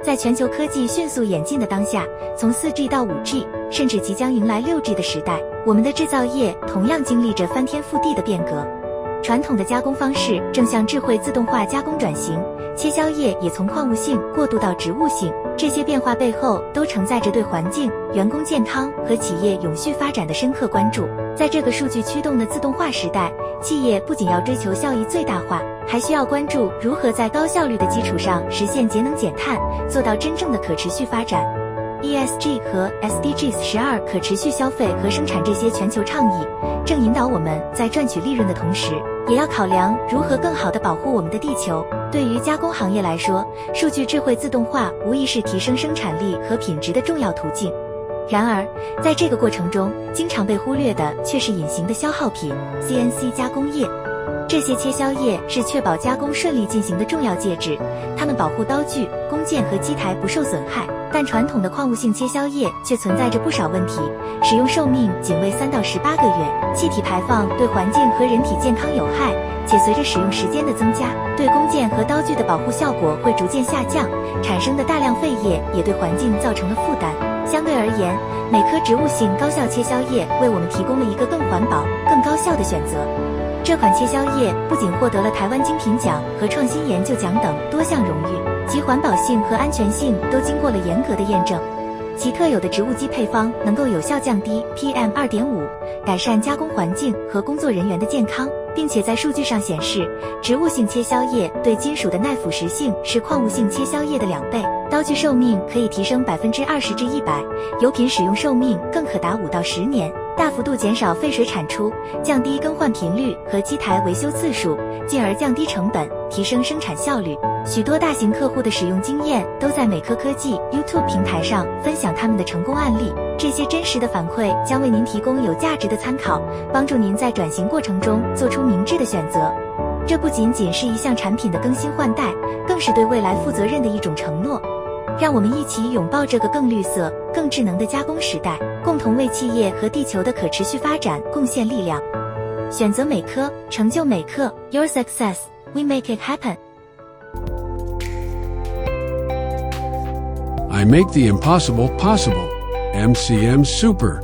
在全球科技迅速演进的当下，从 4G 到 5G， 甚至即将迎来 6G 的时代，我们的制造业同样经历着翻天覆地的变革。传统的加工方式正向智慧自动化加工转型，切削业也从矿物性过渡到植物性。这些变化背后都承载着对环境、员工健康和企业永续发展的深刻关注。在这个数据驱动的自动化时代，企业不仅要追求效益最大化，还需要关注如何在高效率的基础上实现节能减碳，做到真正的可持续发展。ESG 和 SDGs 12可持续消费和生产这些全球倡议，正引导我们在赚取利润的同时，也要考量如何更好地保护我们的地球。对于加工行业来说，数据智慧自动化无疑是提升生产力和品质的重要途径。然而，在这个过程中，经常被忽略的却是隐形的消耗品 CNC 加工业。这些切削业是确保加工顺利进行的重要介质，它们保护刀具、工件和机台不受损害。但传统的矿物性切削业却存在着不少问题，使用寿命仅为3到18个月，气体排放对环境和人体健康有害，且随着使用时间的增加，对工件和刀具的保护效果会逐渐下降，产生的大量废液也对环境造成了负担。相对而言，美科植物性高效切削业为我们提供了一个更环保、更高效的选择。这款切削业不仅获得了台湾精品奖和创新研究奖等多项荣誉，其环保性和安全性都经过了严格的验证。其特有的植物基配方能够有效降低 PM2.5， 改善加工环境和工作人员的健康，并且在数据上显示，植物性切削业对金属的耐腐蚀性是矿物性切削业的2倍，刀具寿命可以提升20%至100%，油品使用寿命更可达5到10年。大幅度减少废水产出，降低更换频率和机台维修次数，进而降低成本，提升生产效率。许多大型客户的使用经验都在美科科技 YouTube 平台上分享他们的成功案例，这些真实的反馈将为您提供有价值的参考，帮助您在转型过程中做出明智的选择。这不仅仅是一项产品的更新换代，更是对未来负责任的一种承诺。让我们一起拥抱这个更绿色、更智能的加工时代，共同为企业和地球的可持续发展贡献力量。选择美科，成就美科 ，Your success, we make it happen. I make the impossible possible. MCM Super.